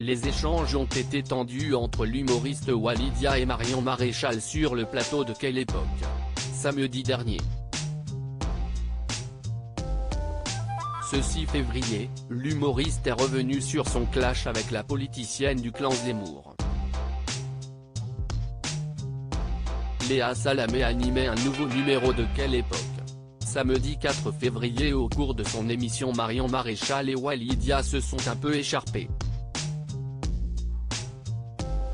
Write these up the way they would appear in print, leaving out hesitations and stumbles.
Les échanges ont été tendus entre l'humoriste Walidia et Marion Maréchal sur le plateau de Quelle Époque, samedi dernier. Ce 6 février, l'humoriste est revenu sur son clash avec la politicienne du clan Zemmour. Léa Salamé animait un nouveau numéro de Quelle Époque, samedi 4 février. Au cours de son émission, Marion Maréchal et Walidia se sont un peu écharpés.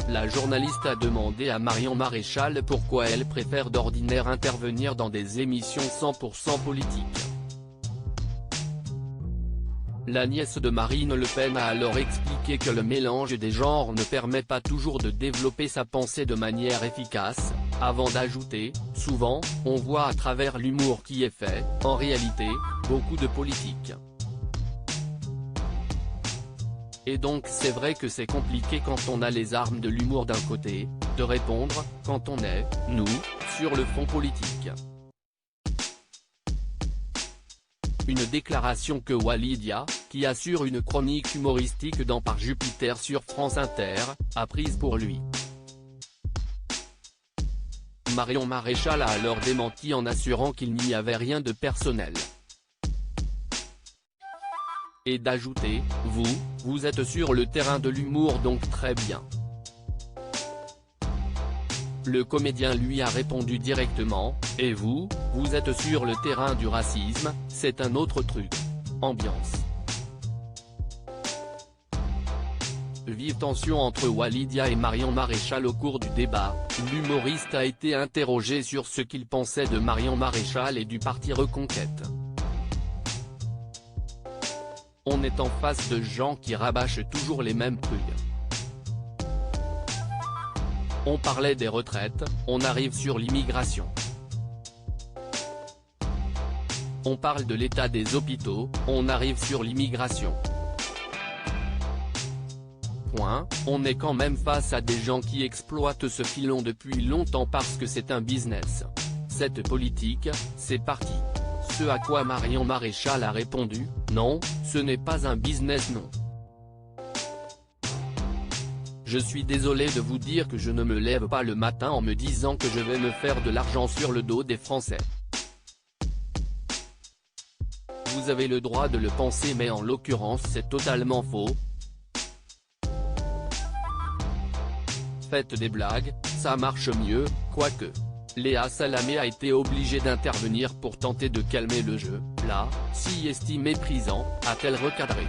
La journaliste a demandé à Marion Maréchal pourquoi elle préfère d'ordinaire intervenir dans des émissions 100% politiques. La nièce de Marine Le Pen a alors expliqué que le mélange des genres ne permet pas toujours de développer sa pensée de manière efficace, avant d'ajouter « Souvent, on voit à travers l'humour qui est fait, en réalité, beaucoup de politique. Et donc c'est vrai que c'est compliqué quand on a les armes de l'humour d'un côté, de répondre, quand on est, nous, sur le fond politique. » Une déclaration que Walidia, qui assure une chronique humoristique dans Par Jupiter sur France Inter, a prise pour lui. Marion Maréchal a alors démenti en assurant qu'il n'y avait rien de personnel. Et d'ajouter, vous êtes sur le terrain de l'humour donc très bien. Le comédien lui a répondu directement, et vous êtes sur le terrain du racisme, c'est un autre truc. Ambiance. Vive tension entre Walidia et Marion Maréchal au cours du débat, l'humoriste a été interrogé sur ce qu'il pensait de Marion Maréchal et du parti Reconquête. On est en face de gens qui rabâchent toujours les mêmes trucs. On parlait des retraites, on arrive sur l'immigration. On parle de l'état des hôpitaux, on arrive sur l'immigration. On est quand même face à des gens qui exploitent ce filon depuis longtemps parce que c'est un business. Cette politique, c'est parti. Ce à quoi Marion Maréchal a répondu, non, ce n'est pas un business non. Je suis désolé de vous dire que je ne me lève pas le matin en me disant que je vais me faire de l'argent sur le dos des Français. Vous avez le droit de le penser mais en l'occurrence c'est totalement faux. Faites des blagues, ça marche mieux, quoique. Léa Salamé a été obligée d'intervenir pour tenter de calmer le jeu, là, si estimé méprisant, a-t-elle recadré.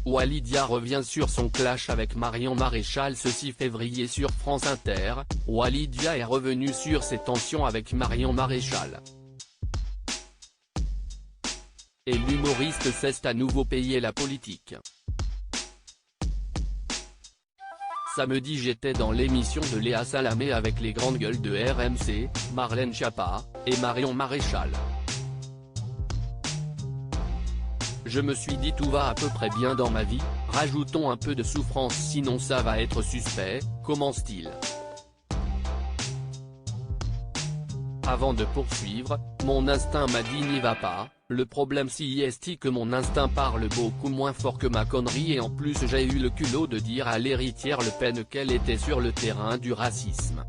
Walidia revient sur son clash avec Marion Maréchal ce 6 février sur France Inter. Walidia est revenu sur ses tensions avec Marion Maréchal. Et l'humoriste cesse à nouveau payer la politique. Samedi j'étais dans l'émission de Léa Salamé avec les grandes gueules de RMC, Marlène Schiappa, et Marion Maréchal. Je me suis dit tout va à peu près bien dans ma vie, rajoutons un peu de souffrance sinon ça va être suspect, commence-t-il. Avant de poursuivre, mon instinct m'a dit n'y va pas, le problème c'est que mon instinct parle beaucoup moins fort que ma connerie et en plus j'ai eu le culot de dire à l'héritière Le Pen qu'elle était sur le terrain du racisme.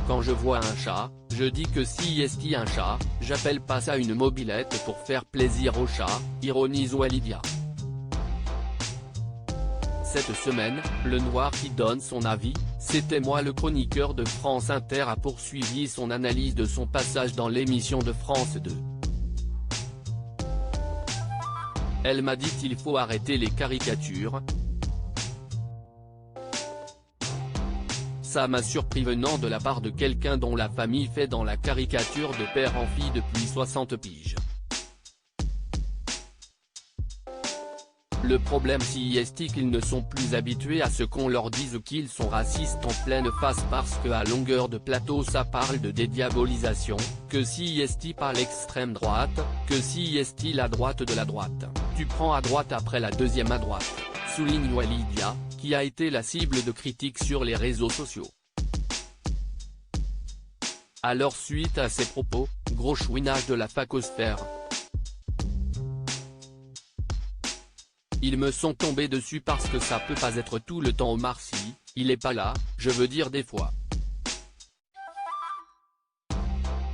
Quand je vois un chat, je dis que si est un chat, j'appelle pas ça une mobilette pour faire plaisir au chat, ironise Walidia. Cette semaine, le noir qui donne son avis, c'était moi. Le chroniqueur de France Inter a poursuivi son analyse de son passage dans l'émission de France 2. Elle m'a dit qu'il faut arrêter les caricatures. Ça m'a surpris venant de la part de quelqu'un dont la famille fait dans la caricature de père en fille depuis 60 piges. Le problème c'est qu'ils ne sont plus habitués à ce qu'on leur dise qu'ils sont racistes en pleine face parce que à longueur de plateau ça parle de dédiabolisation, que si pas l'extrême droite, que si la droite de la droite, tu prends à droite après la deuxième à droite, souligne Walidia, qui a été la cible de critiques sur les réseaux sociaux. Alors suite à ces propos, gros chouinage de la facosphère. Ils me sont tombés dessus parce que ça peut pas être tout le temps Omar Sy, il est pas là, je veux dire des fois.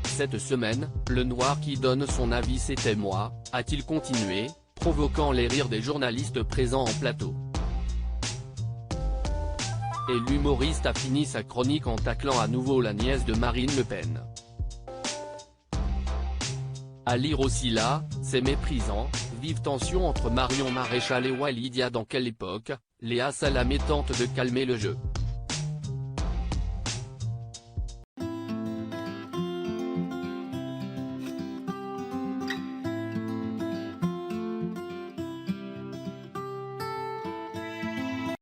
Cette semaine, le noir qui donne son avis c'était moi, a-t-il continué, provoquant les rires des journalistes présents en plateau. Et l'humoriste a fini sa chronique en taclant à nouveau la nièce de Marine Le Pen. À lire aussi là, c'est méprisant, vive tension entre Marion Maréchal et Walidia. Dans quelle époque, Léa Salamé tente de calmer le jeu.